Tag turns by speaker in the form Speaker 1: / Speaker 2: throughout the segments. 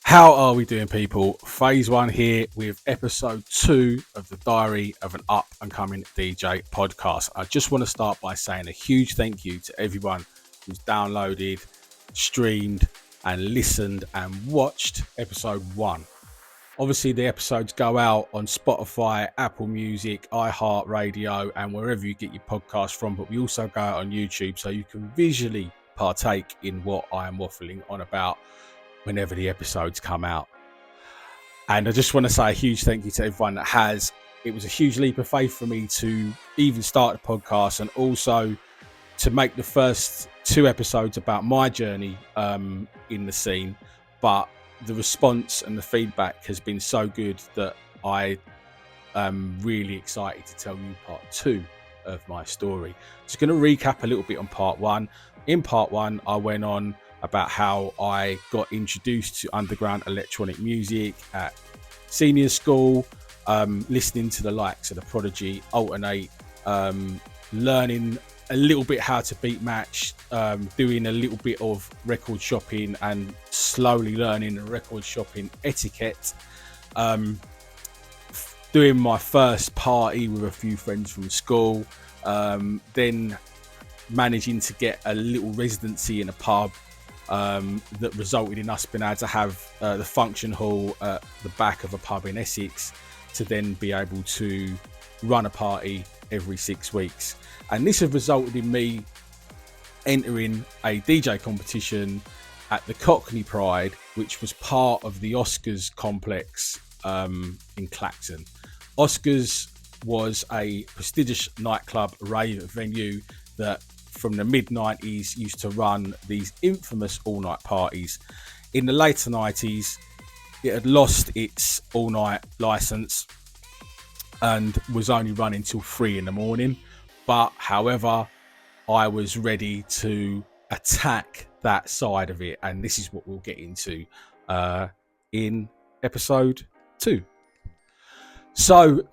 Speaker 1: How are we doing, people? Phase one here with episode 2 of the Diary of an Up and Coming DJ podcast. I just want to start by saying a huge thank you to everyone who's downloaded, streamed, and listened and watched episode 1. Obviously, the episodes go out on Spotify, Apple Music, iHeartRadio, and wherever you get your podcast from, but we also go out on YouTube so you can visually partake in what I am waffling on about whenever the episodes come out. And I just want to say a huge thank you to everyone that has. It was a huge leap of faith for me to even start the podcast and also to make the first 2 episodes about my journey in the scene. But the response and the feedback has been so good that I am really excited to tell you part 2 of my story. Just going to recap a little bit on part 1. In part 1, I went on about how I got introduced to underground electronic music at senior school, listening to the likes of the Prodigy, Alternate, learning a little bit how to beat match, doing a little bit of record shopping and slowly learning the record shopping etiquette, doing my first party with a few friends from school, then managing to get a little residency in a pub, that resulted in us being able to have the function hall at the back of a pub in Essex to then be able to run a party every 6 weeks. And this has resulted in me entering a DJ competition at the Cockney Pride, which was part of the Oscars complex in Clacton. Oscars was a prestigious nightclub rave venue that from the mid-90s used to run these infamous all-night parties. In the later 90s, it had lost its all-night license and was only running till 3 in the morning. But however, I was ready to attack that side of it, and this is what we'll get into in episode 2. So,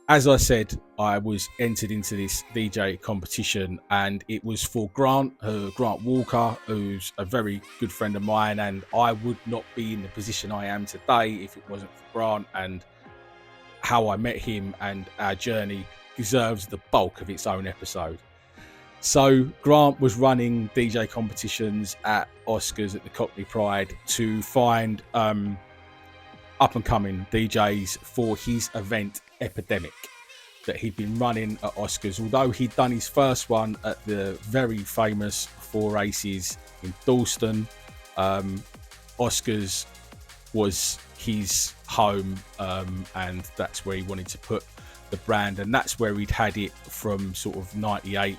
Speaker 1: as I said, I was entered into this DJ competition, and it was for Grant Walker, who's a very good friend of mine, and I would not be in the position I am today if it wasn't for Grant, and how I met him and our journey deserves the bulk of its own episode. So Grant was running DJ competitions at Oscars at the Cockney Pride to find up and coming DJs for his event Epidemic that he'd been running at Oscars. Although he'd done his first one at the very famous Four Races in Dalston, Oscars was his home, and that's where he wanted to put the brand, and that's where he'd had it from sort of 98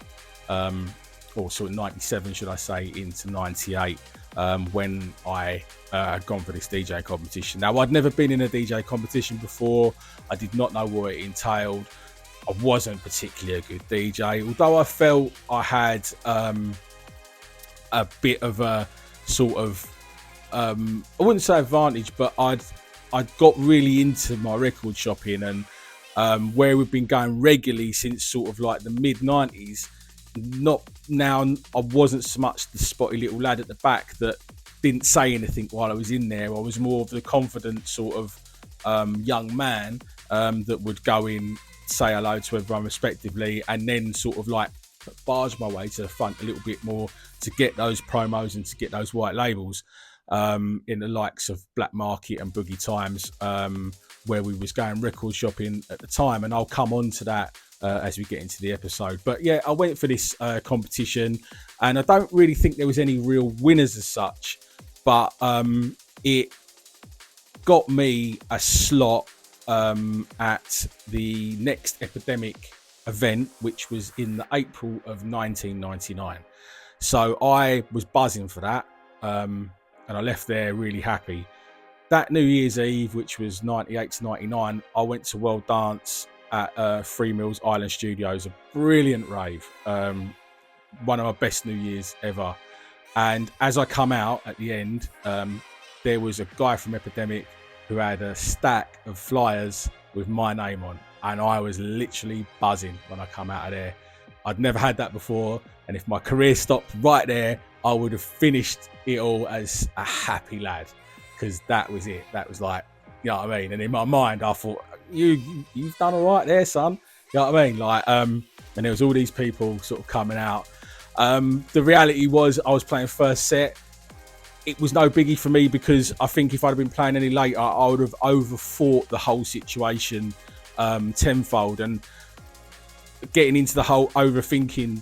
Speaker 1: or sort of 97 should I say into 98, when I had gone for this DJ competition. Now, I'd never been in a DJ competition before. I did not know what it entailed. I wasn't particularly a good DJ, although I felt I had a bit of a sort of I wouldn't say advantage, but I'd got really into my record shopping, and where we've been going regularly since sort of like the mid 90s. Not now, I wasn't so much the spotty little lad at the back that didn't say anything while I was in there. I was more of the confident sort of young man that would go in, say hello to everyone respectively, and then sort of like barge my way to the front a little bit more to get those promos and to get those white labels in the likes of Black Market and Boogie Times, where we was going record shopping at the time. And I'll come on to that as we get into the episode. But yeah, I went for this competition, and I don't really think there was any real winners as such, but it got me a slot at the next Epidemic event, which was in the April of 1999. So I was buzzing for that, and I left there really happy. That New Year's Eve, which was 98 to 99, I went to World Dance at Three Mills Island Studios, a brilliant rave, one of my best New Year's ever. And as I come out at the end, there was a guy from Epidemic who had a stack of flyers with my name on, and I was literally buzzing when I come out of there. I'd never had that before, and if my career stopped right there, I would have finished it all as a happy lad. because that was it. That was like, you know what I mean? And in my mind, I thought, you've done all right there, son. You know what I mean? Like, and there was all these people sort of coming out. The reality was I was playing first set. It was no biggie for me because I think if I'd have been playing any later, I would have overthought the whole situation tenfold. And getting into the whole overthinking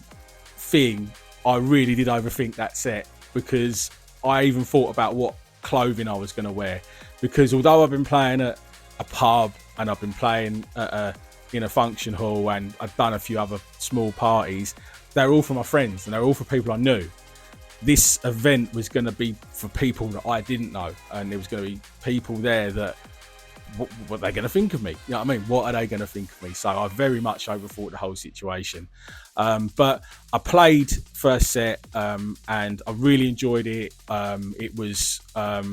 Speaker 1: thing, I really did overthink that set, because I even thought about what clothing I was going to wear. Because although I've been playing at a pub and I've been playing in a function hall and I've done a few other small parties, they're all for my friends and they're all for people I knew. This event was going to be for people that I didn't know, and there was going to be people there that, what are they going to think of me? You know what I mean? What are they going to think of me? So I very much overthought the whole situation. But I played first set and I really enjoyed it. It was a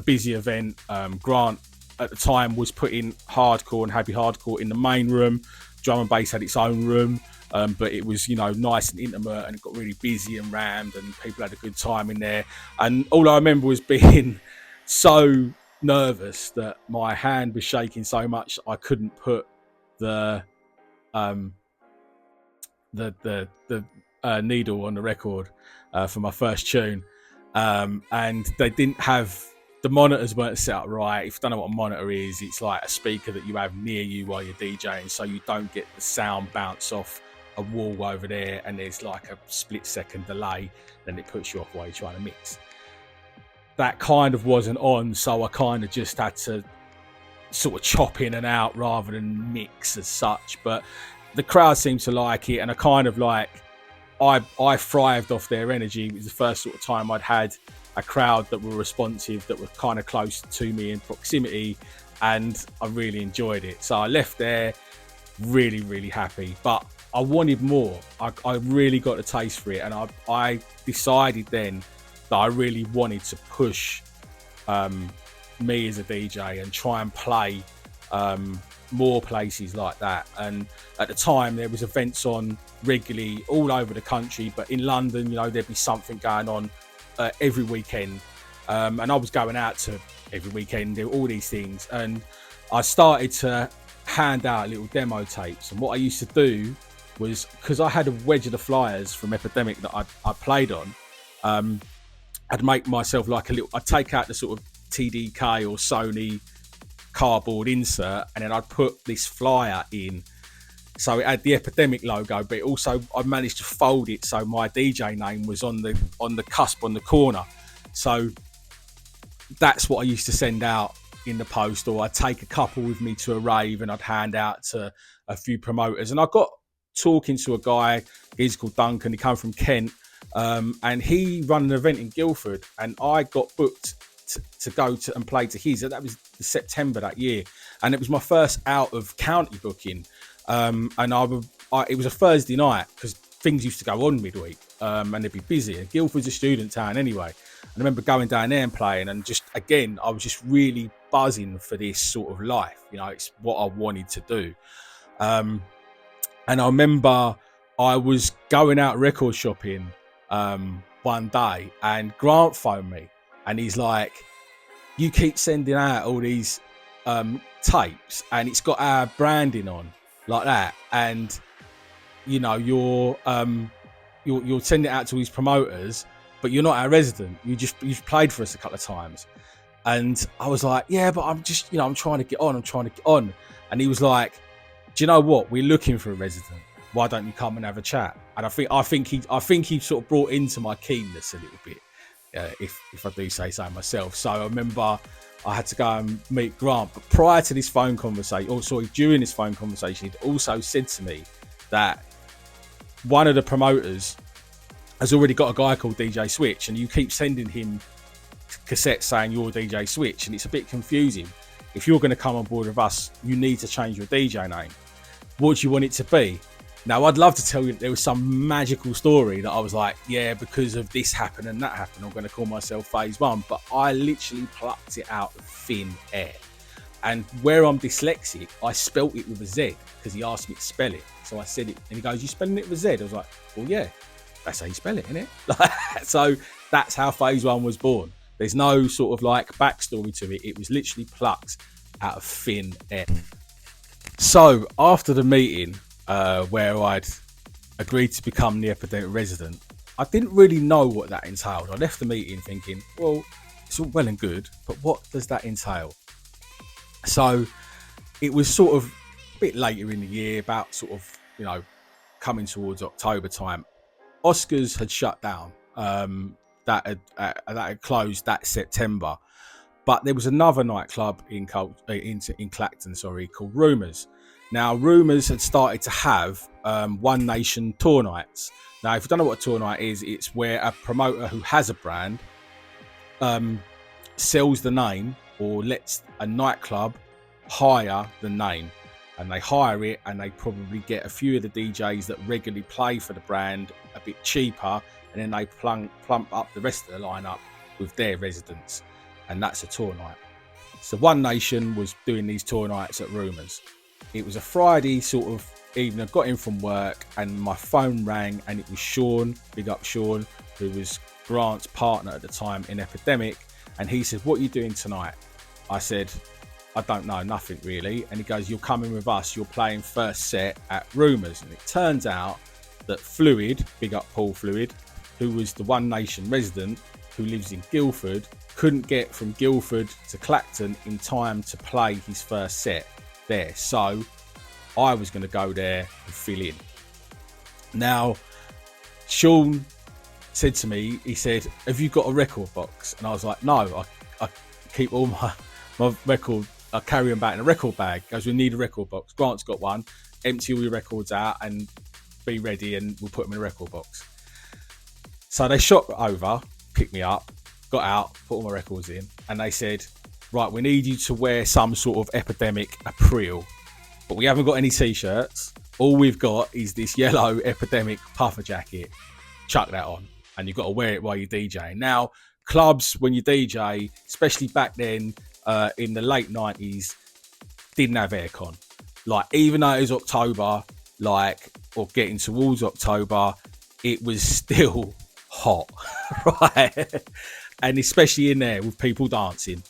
Speaker 1: busy event. Grant at the time was putting hardcore and happy hardcore in the main room. Drum and bass had its own room. But it was, nice and intimate, and it got really busy and rammed, and people had a good time in there. And all I remember was being so nervous that my hand was shaking so much I couldn't put the needle on the record for my first tune, and they didn't have, the monitors weren't set up right. If you don't know what a monitor is, it's like a speaker that you have near you while you're DJing, so you don't get the sound bounce off a wall over there and there's like a split second delay, then it puts you off while you're trying to mix. That kind of wasn't on, so I kind of just had to sort of chop in and out rather than mix as such. But the crowd seemed to like it, and I kind of like, I thrived off their energy. It was the first sort of time I'd had a crowd that were responsive, that were kind of close to me in proximity, and I really enjoyed it. So I left there really, really happy, but I wanted more. I really got a taste for it, and I decided then that I really wanted to push me as a DJ and try and play more places like that. And at the time there was events on regularly all over the country, but in London, there'd be something going on every weekend, and I was going out to every weekend, do all these things, and I started to hand out little demo tapes. And what I used to do was, because I had a wedge of the flyers from Epidemic that I played on, I'd make myself like I'd take out the sort of TDK or Sony cardboard insert, and then I'd put this flyer in. So it had the Epidemic logo, but also I managed to fold it so my DJ name was on the cusp, on the corner. So that's what I used to send out in the post, or I'd take a couple with me to a rave and I'd hand out to a few promoters. And I got talking to a guy, he's called Duncan, he came from Kent, and he ran an event in Guildford, and I got booked to go to and play to his. That was September that year, and it was my first out of county booking, and it was a Thursday night, because things used to go on midweek, and they'd be busy, and Guildford's a student town anyway. I remember going down there and playing, and just again I was just really buzzing for this sort of life. It's what I wanted to do. And I remember I was going out record shopping one day, and Grant phoned me, and he's like, you keep sending out all these tapes and it's got our branding on like that, and you're sending it out to these promoters, but you're not our resident. You've played for us a couple of times. And I was like, yeah, but I'm just, I'm trying to get on. And he was like, do you know what? We're looking for a resident. Why don't you come and have a chat? And I think he sort of brought into my keenness a little bit, if I do say so myself. So I remember I had to go and meet Grant. But prior to this phone conversation, during this phone conversation, he'd also said to me that one of the promoters has already got a guy called DJ Switch, and you keep sending him cassettes saying you're DJ Switch, and it's a bit confusing. If you're going to come on board with us, you need to change your DJ name. What do you want it to be? Now, I'd love to tell you that there was some magical story that I was like, yeah, because of this happened and that happened, I'm going to call myself Phase 1. But I literally plucked it out of thin air. And where I'm dyslexic, I spelt it with a Z, because he asked me to spell it. So I said it, and he goes, you spelling it with a Z? I was like, well, yeah, that's how you spell it, isn't it? So that's how Phase 1 was born. There's no sort of like backstory to it. It was literally plucked out of thin air. So after the meeting, where I'd agreed to become the Epidemic resident, I didn't really know what that entailed. I left the meeting thinking, well, it's all well and good, but what does that entail? So it was sort of a bit later in the year, about sort of, you know, coming towards October time. Oscars had shut down. That had closed that September, but there was another nightclub in Clacton, called Rumours. Now, Rumours had started to have One Nation tour nights. Now, if you don't know what a tour night is, it's where a promoter who has a brand sells the name or lets a nightclub hire the name, and they hire it, and they probably get a few of the DJs that regularly play for the brand a bit cheaper, and then they plump up the rest of the lineup with their residents, and that's a tour night. So One Nation was doing these tour nights at Rumours. It was a Friday sort of evening. I got in from work and my phone rang, and it was Sean, big up Sean, who was Grant's partner at the time in Epidemic, and he said, what are you doing tonight? I said, I don't know, nothing really. And he goes, you're coming with us, you're playing first set at Rumours. And it turns out that Fluid, big up Paul Fluid, who was the One Nation resident who lives in Guildford, couldn't get from Guildford to Clacton in time to play his first set there. So I was going to go there and fill in. Now, Sean said to me, he said, have you got a record box? And I was like, no, I keep all my record, I carry them back in a record bag. He goes, we need a record box. Grant's got one. Empty all your records out and be ready, and we'll put them in a record box. So they shot over, picked me up, got out, put all my records in, and they said, right, we need you to wear some sort of Epidemic apparel, but we haven't got any t-shirts. All we've got is this yellow Epidemic puffer jacket. Chuck that on, and you've got to wear it while you're DJing. Now, clubs, when you DJ, especially back then, in the late 90s, didn't have aircon. Like, even though it was October, or getting towards October, it was still hot, right? And especially in there with people dancing.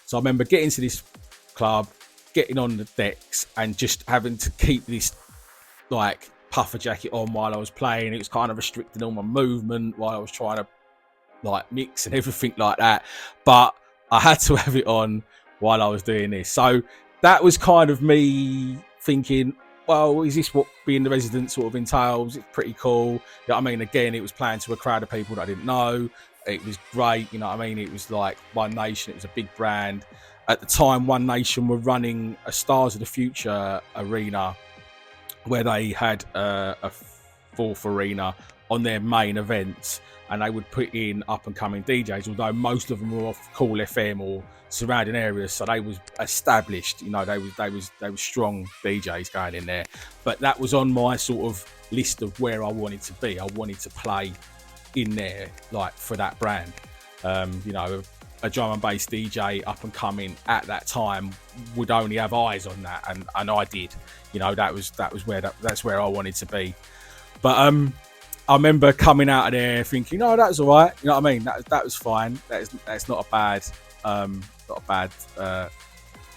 Speaker 1: So I remember getting to this club, getting on the decks, and just having to keep this like puffer jacket on while I was playing. It was kind of restricting all my movement while I was trying to like mix and everything like that. But I had to have it on while I was doing this. So that was kind of me thinking, well, is this what being the resident sort of entails? It's pretty cool. You know what I mean? Again, it was playing to a crowd of people that I didn't know. It was great. You know what I mean? It was like One Nation. It was a big brand. At the time, One Nation were running a Stars of the Future arena where they had a fourth arena on their main events, and they would put in up and coming DJs, although most of them were off Cool FM or surrounding areas, so they was established, you know, they was strong DJs going in there. But that was on my sort of list of where I wanted to be. I wanted to play in there, like, for that brand. You know, a drum and bass DJ up and coming at that time would only have eyes on that, and I did. You know, that's where I wanted to be. But I remember coming out of there thinking, oh, that was all right. You know what I mean? That was fine. That's not a bad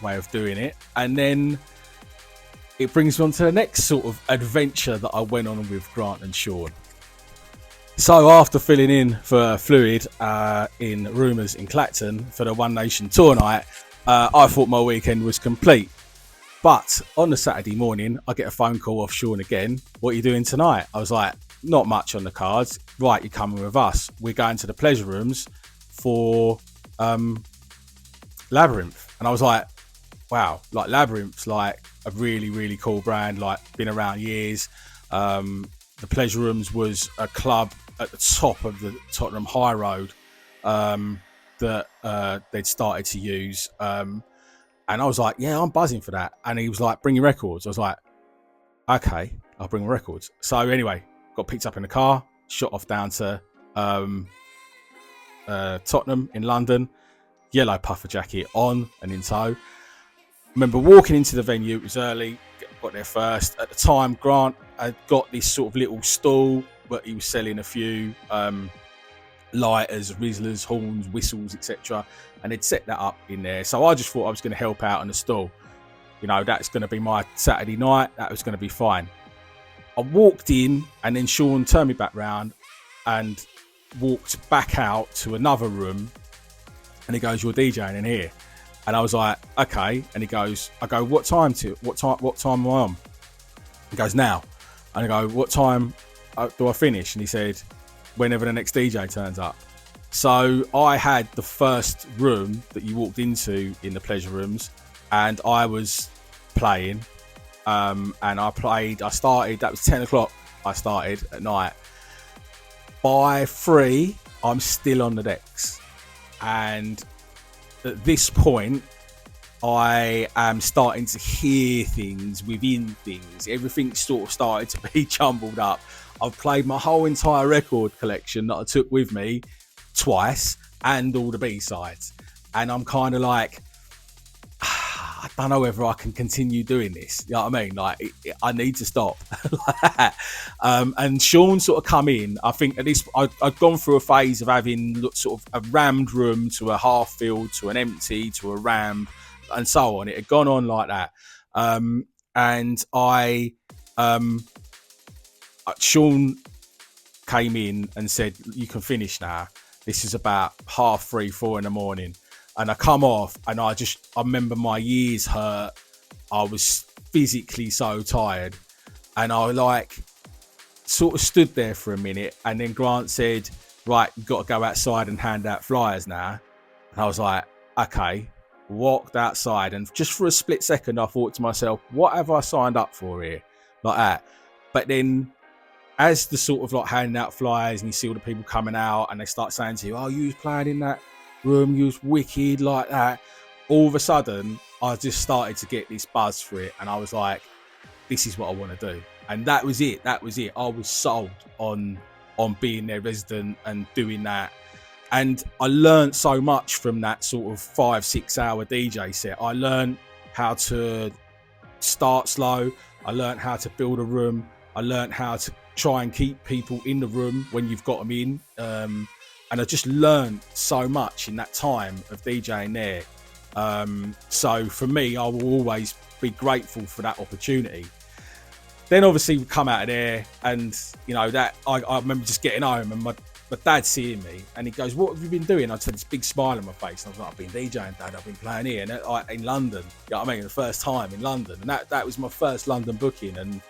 Speaker 1: way of doing it. And then it brings me on to the next sort of adventure that I went on with Grant and Sean. So after filling in for Fluid in Rumours in Clacton for the One Nation tour night, I thought my weekend was complete. But on the Saturday morning, I get a phone call off Sean again. What are you doing tonight? I was like, not much on the cards. Right, you're coming with us. We're going to the pleasure rooms for Labyrinth. And I was like, wow, like Labyrinth's like a really, really cool brand, like been around years. The Pleasure Rooms was a club at the top of the Tottenham High Road that they'd started to use. And I was like, yeah, I'm buzzing for that. And he was like, bring your records. I was like, okay, I'll bring my records. So anyway, got picked up in the car, shot off down to Tottenham in London, yellow puffer jacket on and in tow. Remember walking into the venue, it was early, got there first. At the time, Grant had got this sort of little stall, but he was selling a few lighters, rizzlers, horns, whistles, etc. And they'd set that up in there. So I just thought I was going to help out on the stall. You know, that's going to be my Saturday night. That was going to be fine. I walked in, and then Sean turned me back round and walked back out to another room. And he goes, "You're DJing in here." And I was like, "Okay." And he goes, I go, What time am I on?" He goes, "Now." And I go, "What time do I finish?" And he said, "Whenever the next DJ turns up." So I had the first room that you walked into in the pleasure rooms, and I was playing. And I started, that was 10 o'clock. I started at night. By 3, I'm still on the decks. And at this point, I am starting to hear things within things. Everything sort of started to be jumbled up. I've played my whole entire record collection that I took with me twice, and all the B-sides. And I'm kind of like, I don't know whether I can continue doing this. You know what I mean? Like, I need to stop. And Sean sort of come in. I think at least I'd gone through a phase of having sort of a rammed room to a half filled to an empty to a rammed and so on. It had gone on like that. And Sean came in and said, "You can finish now." This is about 3:30, 4 in the morning. And I come off, and I remember my ears hurt. I was physically so tired. And I sort of stood there for a minute. And then Grant said, "Right, you've got to go outside and hand out flyers now." And I was like, okay. Walked outside. And just for a split second, I thought to myself, what have I signed up for here? Like that. But then as the sort of handing out flyers, and you see all the people coming out, and they start saying to you, "Oh, you was playing in that room, you was wicked," like that. All of a sudden, I just started to get this buzz for it, and I was like, this is what I want to do. And that was it. I was sold on being their resident and doing that. And I learned so much from that sort of 5-6 hour DJ set. I learned how to start slow. I learned how to build a room. I learned how to try and keep people in the room when you've got them in. And I just learned so much in that time of DJing there. So for me, I will always be grateful for that opportunity. Then obviously we come out of there, and that I remember just getting home, and my dad seeing me, and he goes, "What have you been doing?" I had this big smile on my face, and I was like, "I've been DJing, Dad. I've been playing here," and in London. You know what I mean? The first time in London, and that was my first London booking, and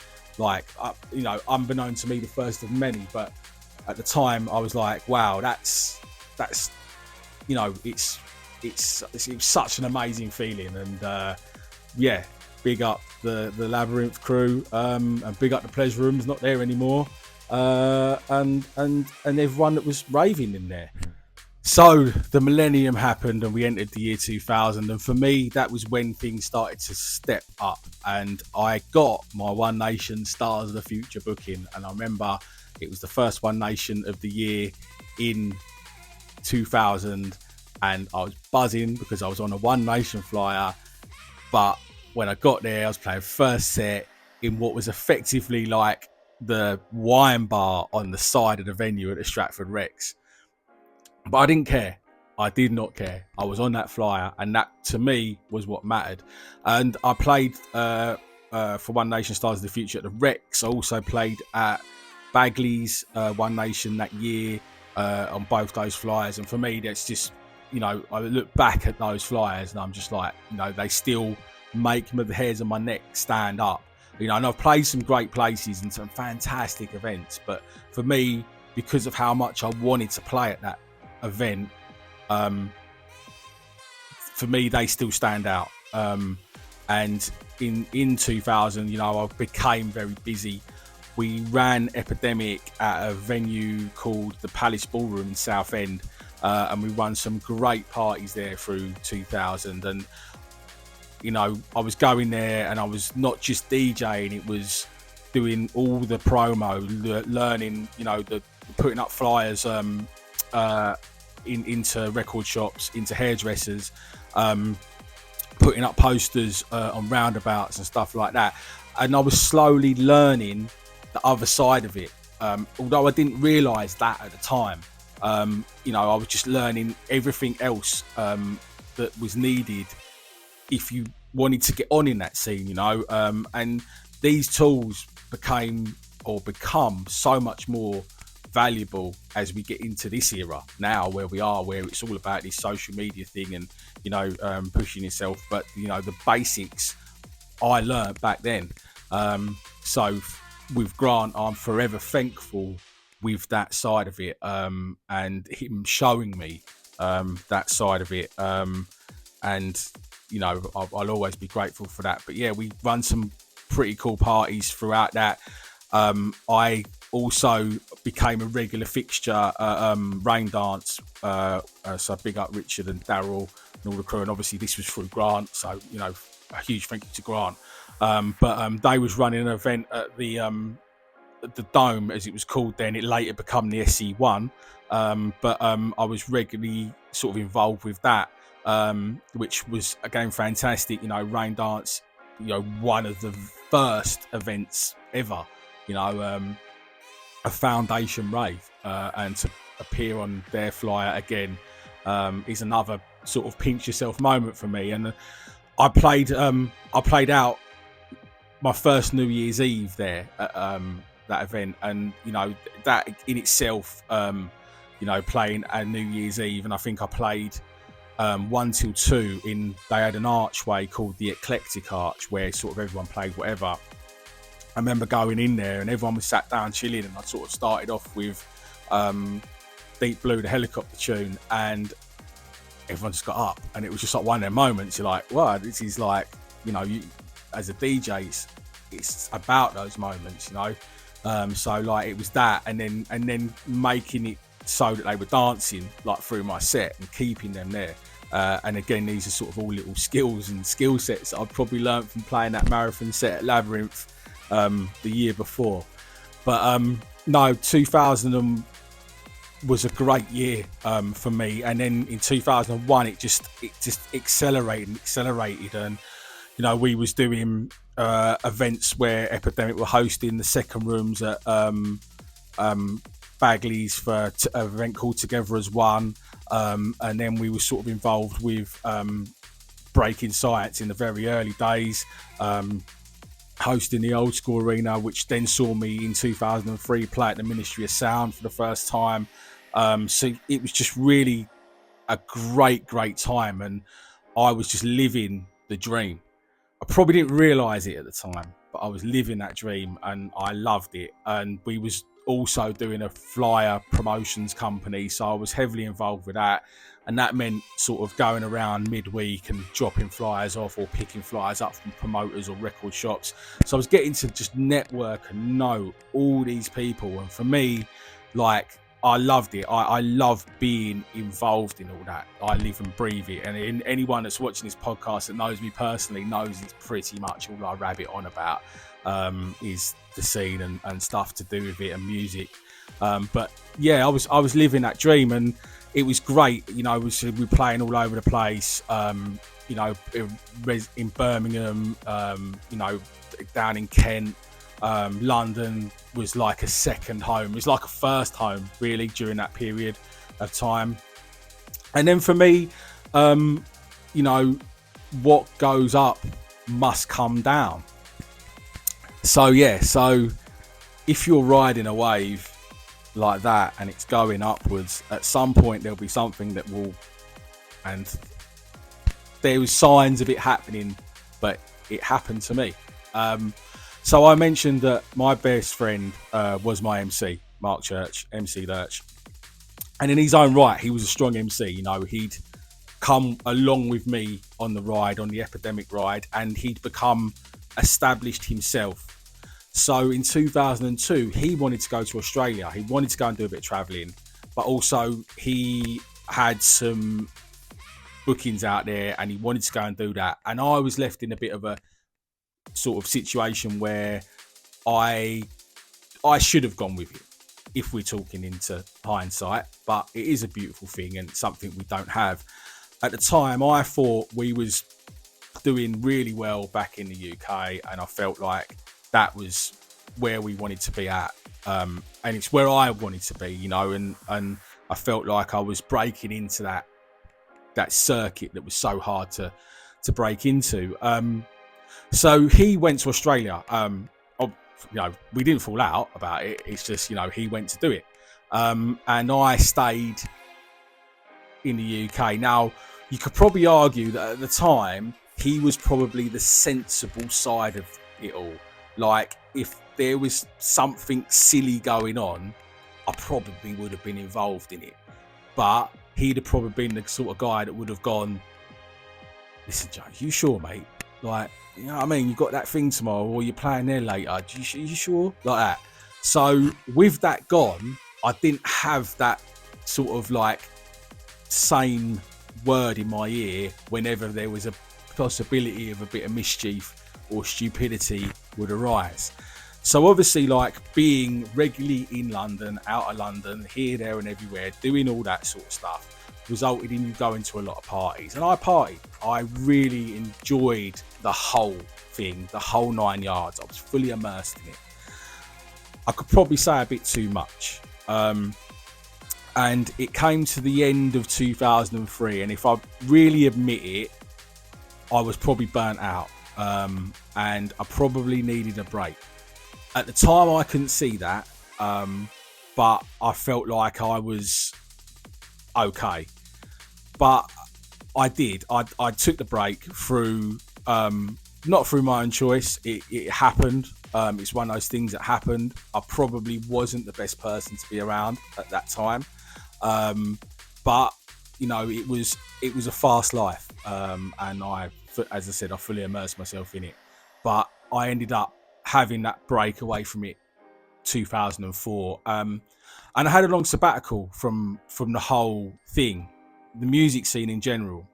Speaker 1: unbeknown to me, the first of many. But at the time, I was like, "Wow, that's it's such an amazing feeling." And big up the Labyrinth crew, and big up the Pleasure Rooms, not there anymore, and everyone that was raving in there. So the millennium happened, and we entered the year 2000, and for me, that was when things started to step up, and I got my One Nation Stars of the Future booking. And I remember it was the first One Nation of the year in 2000, and I was buzzing because I was on a One Nation flyer. But when I got there, I was playing first set in what was effectively like the wine bar on the side of the venue at the Stratford Rex. But I didn't care. I did not care. I was on that flyer, and that to me was what mattered. And I played for One Nation Stars of the Future at the Rex. I also played at Bagley's One Nation that year on both those flyers. And for me, that's just, I look back at those flyers and I'm just like, they still make the hairs on my neck stand up. And I've played some great places and some fantastic events, but for me, because of how much I wanted to play at that event, for me, they still stand out. And in 2000, I became very busy. We ran Epidemic at a venue called the Palace Ballroom in Southend, and we run some great parties there through 2000. And I was going there, and I was not just DJing; it was doing all the promo, learning, the putting up flyers into record shops, into hairdressers, putting up posters on roundabouts and stuff like that. And I was slowly learning the other side of it, although I didn't realise that at the time. I was just learning everything else that was needed if you wanted to get on in that scene, and these tools become so much more valuable as we get into this era now, where it's all about this social media thing and pushing yourself. But the basics I learned back then. So with Grant, I'm forever thankful with that side of it, and him showing me that side of it, and I'll always be grateful for that. But yeah, we run some pretty cool parties throughout that. I also became a regular fixture Rain Dance, so big up Richard and Daryl and all the crew, and obviously this was through Grant, so a huge thank you to Grant. But they was running an event at the Dome, as it was called then. It later become the SE1, but I was regularly sort of involved with that, which was again fantastic. Rain Dance, one of the first events ever, a foundation rave, and to appear on their flyer again is another sort of pinch yourself moment for me. And I played out my first New Year's Eve there at that event, and that in itself, playing a New Year's Eve, and I think I played 1 till 2 in. They had an archway called the Eclectic Arch where sort of everyone played whatever. I remember going in there and everyone was sat down chilling, and I sort of started off with Deep Blue, the Helicopter tune, and everyone just got up, and it was just like one of them moments. You're like, wow, this is like, you as a DJ, it's about those moments, so like it was that, and then making it so that they were dancing like through my set and keeping them there. And again, these are sort of all little skills and skill sets that I've probably learned from playing that marathon set at Labyrinth the year before. But no, 2000 was a great year for me, and then in 2001 it just accelerated, and we was doing events where Epidemic were hosting the second rooms at Bagley's for an event called Together as One, and then we were sort of involved with Breaking Science in the very early days, hosting the Old School Arena, which then saw me in 2003 play at the Ministry of Sound for the first time. So it was just really a great time, and I was just living the dream. I probably didn't realise it at the time, but I was living that dream and I loved it. And we was also doing a flyer promotions company, so I was heavily involved with that, and that meant sort of going around midweek and dropping flyers off or picking flyers up from promoters or record shops. So I was getting to just network and know all these people, and for me, like, I loved it. I love being involved in all that. I live and breathe it. And anyone that's watching this podcast that knows me personally knows it's pretty much all I rabbit on about, is the scene and stuff to do with it and music. But yeah, I was living that dream, and it was great. We were playing all over the place. In Birmingham, down in Kent. London was like a second home. It was like a first home, really, during that period of time. And then for me, what goes up must come down. So yeah, so if you're riding a wave like that and it's going upwards, at some point there'll be something that will, and there was signs of it happening, but it happened to me. So I mentioned that my best friend was my MC, Mark Church, MC Lurch. And in his own right, he was a strong MC. He'd come along with me on the ride, on the Epidemic ride, and he'd become established himself. So in 2002, he wanted to go to Australia. He wanted to go and do a bit of traveling, but also he had some bookings out there and he wanted to go and do that. And I was left in a bit of a sort of situation where I should have gone with it, if we're talking into hindsight, but it is a beautiful thing and something we don't have. At the time, I thought we was doing really well back in the UK, and I felt like that was where we wanted to be at, and it's where I wanted to be, and I felt like I was breaking into that circuit that was so hard to break into. So he went to Australia. We didn't fall out about it. It's just, he went to do it. And I stayed in the UK. Now, you could probably argue that at the time, he was probably the sensible side of it all. Like, if there was something silly going on, I probably would have been involved in it. But he'd have probably been the sort of guy that would have gone, listen, Joe, you sure, mate? Like, you know what I mean? You got that thing tomorrow, or you're playing there later. You sure? Like that. So with that gone, I didn't have that sort of like same word in my ear whenever there was a possibility of a bit of mischief or stupidity would arise. So obviously, like, being regularly in London, out of London, here, there and everywhere, doing all that sort of stuff resulted in you going to a lot of parties. And I partied. I really enjoyed the whole thing, the whole 9 yards. I was fully immersed in it. I could probably say a bit too much. And it came to the end of 2003. And if I really admit it, I was probably burnt out. And I probably needed a break. At the time, I couldn't see that. But I felt like I was okay. But I did. I took the break through, not through my own choice. It happened. It's one of those things that happened. I probably wasn't the best person to be around at that time. But it was a fast life. And as I said, I fully immersed myself in it. But I ended up having that break away from it 2004. And I had a long sabbatical from the whole thing, the music scene in general.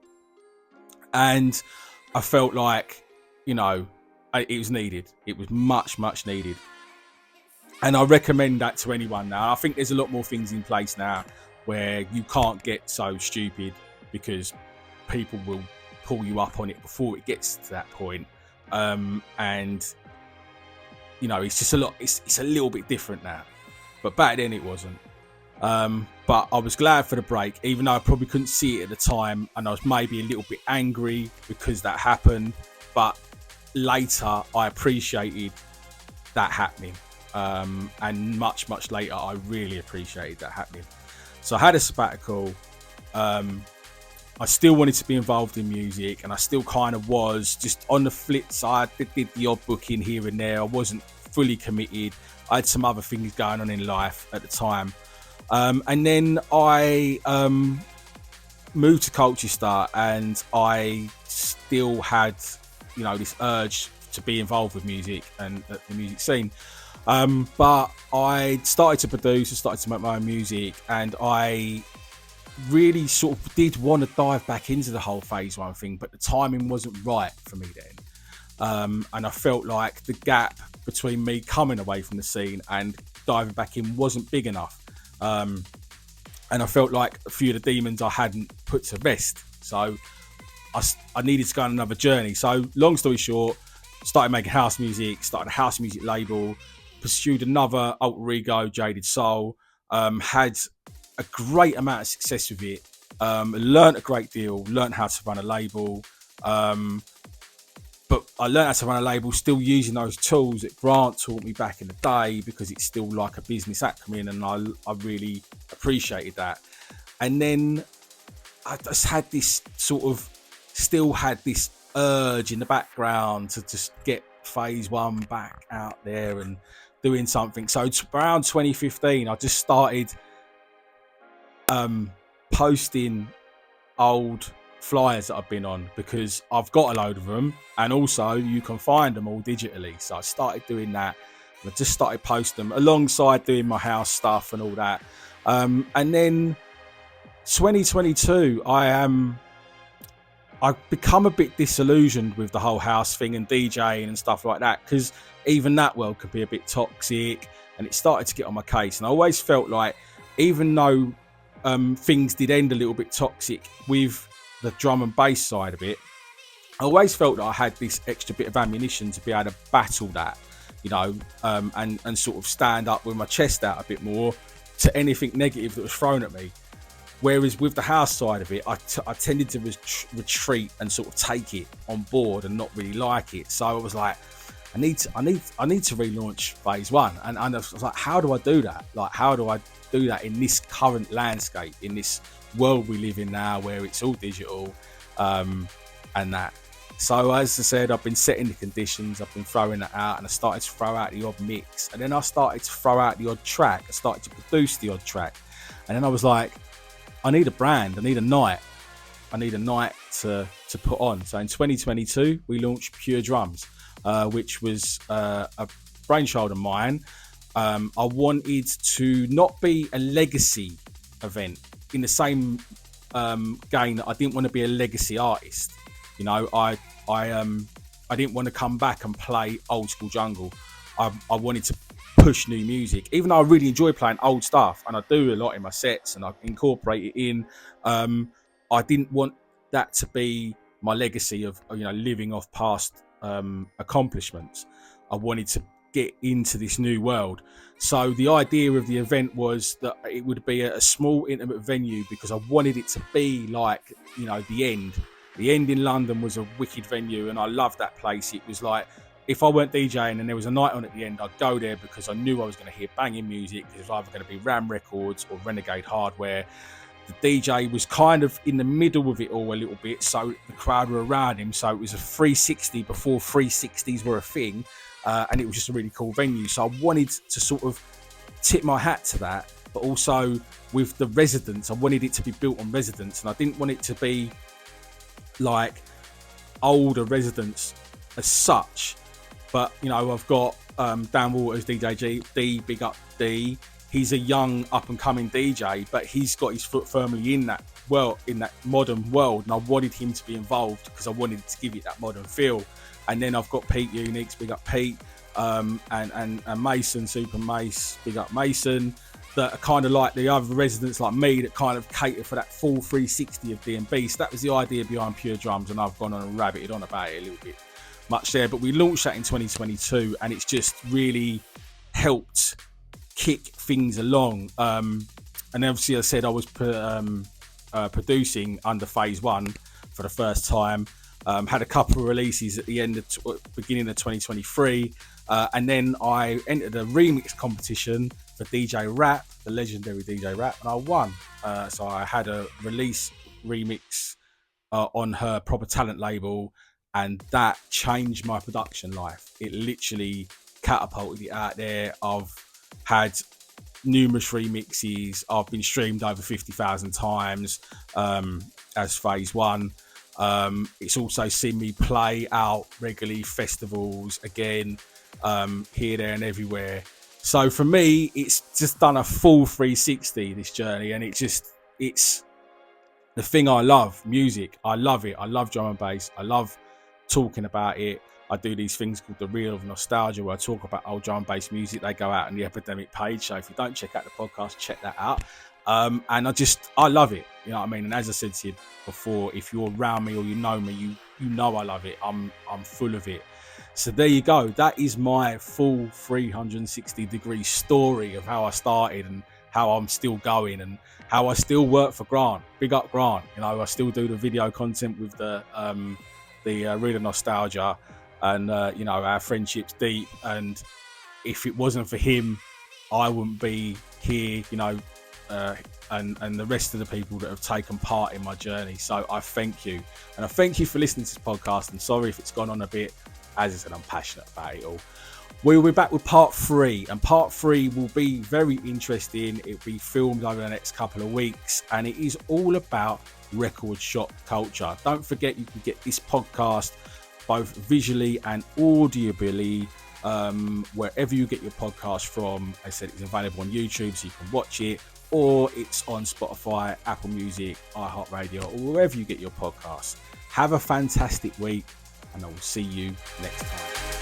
Speaker 1: And I felt like, it was needed. It was much, much needed. And I recommend that to anyone now. I think there's a lot more things in place now where you can't get so stupid because people will pull you up on it before it gets to that point. And it's just it's a little bit different now. But back then it wasn't. But I was glad for the break, even though I probably couldn't see it at the time. And I was maybe a little bit angry because that happened. But later, I appreciated that happening. And much, much later, I really appreciated that happening. So I had a sabbatical. I still wanted to be involved in music, and I still kind of was. Just on the flip side, did the odd booking here and there. I wasn't fully committed. I had some other things going on in life at the time. And then I moved to Colchester, and I still had, this urge to be involved with music and the music scene. But I started to produce, I started to make my own music, and I really sort of did want to dive back into the whole phase one thing, but the timing wasn't right for me then. And I felt like the gap between me coming away from the scene and diving back in wasn't big enough. And I felt like a few of the demons I hadn't put to rest. So I needed to go on another journey. So long story short, started making house music, started a house music label, pursued another alter ego, Jaded Soul, had a great amount of success with it, learned a great deal, learned how to run a label. But I learned how to run a label still using those tools that Grant taught me back in the day, because it's still like a business acumen, and I really appreciated that. And then I just had this still had this urge in the background to just get phase one back out there and doing something. So around 2015, I just started posting old flyers that I've been on, because I've got a load of them, and also you can find them all digitally. So I started doing that, and I just started posting them alongside doing my house stuff and all that. And then 2022, I've become a bit disillusioned with the whole house thing and DJing and stuff like that, because even that world could be a bit toxic, and it started to get on my case. And I always felt like, even though things did end a little bit toxic with the drum and bass side of it, I always felt that I had this extra bit of ammunition to be able to battle that, and sort of stand up with my chest out a bit more to anything negative that was thrown at me. Whereas with the house side of it, I tended to retreat and sort of take it on board and not really like it. So I was like, I need to relaunch phase one. And I was like, how do I do that? Like, how do I do that in this current landscape, in this world we live in now, where it's all digital, and that. So as I said, I've been setting the conditions, I've been throwing it out, and I started to throw out the odd mix, and then I started to throw out the odd track. I started to produce the odd track, and then I was like, I need a brand, I need a night to put on. So in 2022, we launched Pure Drums, which was a brainchild of mine. I wanted to not be a legacy event in the same gain that I didn't want to be a legacy artist. You know, I didn't want to come back and play old school jungle. I wanted to push new music, even though I really enjoy playing old stuff, and I do a lot in my sets and I incorporate it in. I didn't want that to be my legacy of, you know, living off past accomplishments. I wanted to get into this new world. So the idea of the event was that it would be a small intimate venue, because I wanted it to be like, you know, the End in London was a wicked venue, and I loved that place. It was like, if I weren't DJing and there was a night on at the end, I'd go there because I knew I was going to hear banging music. It was either going to be Ram Records or Renegade Hardware. The DJ was kind of in the middle of it all a little bit, so the crowd were around him. So it was a 360 before 360s were a thing, and it was just a really cool venue. So I wanted to sort of tip my hat to that, but also with the residents, I wanted it to be built on residents, and I didn't want it to be like older residents as such. But, you know, I've got Dan Waters, DJ D, big up D. He's a young up-and-coming DJ, but he's got his foot firmly in that modern world, and I wanted him to be involved because I wanted to give it that modern feel. And then I've got Pete Unix, big up Pete, and Mason, Super Mace, big up Mason, that are kind of like the other residents like me that kind of cater for that full 360 of D&B. So that was the idea behind Pure Drums, and I've gone on and rabbited on about it a little bit much there. But we launched that in 2022, and it's just really helped kick things along. And obviously, as I said, I was producing under phase one for the first time. Had a couple of releases at the beginning of 2023, and then I entered a remix competition for DJ Rap, the legendary DJ Rap, and I won. So I had a release remix on her Proper Talent label, and that changed my production life. It literally catapulted it out there. I've had numerous remixes. I've been streamed over 50,000 times as phase one. It's also seen me play out regularly, festivals again, here, there and everywhere. So for me, it's just done a full 360, this journey, and it's the thing I love. Music, I love it. I love drum and bass. I love talking about it. I do these things called the Reel of Nostalgia, where I talk about old drum and bass music. They go out on the Epidemic page, so if you don't check out the podcast, check that out. And I love it, you know what I mean? And as I said to you before, if you're around me or you know me, you know I love it. I'm full of it. So there you go. That is my full 360-degree story of how I started and how I'm still going and how I still work for Grant. Big up Grant. You know, I still do the video content with the Reel of Nostalgia, and you know, our friendship's deep. And if it wasn't for him, I wouldn't be here, you know, and the rest of the people that have taken part in my journey. So I thank you, and I thank you for listening to this podcast. And sorry if it's gone on a bit. As I said, I'm passionate about it all. We'll be back with part 3, and part 3 will be very interesting. It'll be filmed over the next couple of weeks, and it is all about record shop culture. Don't forget, you can get this podcast both visually and audibly wherever you get your podcast from. As I said, it's available on YouTube, so you can watch it, or it's on Spotify, Apple Music, iHeartRadio, or wherever you get your podcasts. Have a fantastic week, and I will see you next time.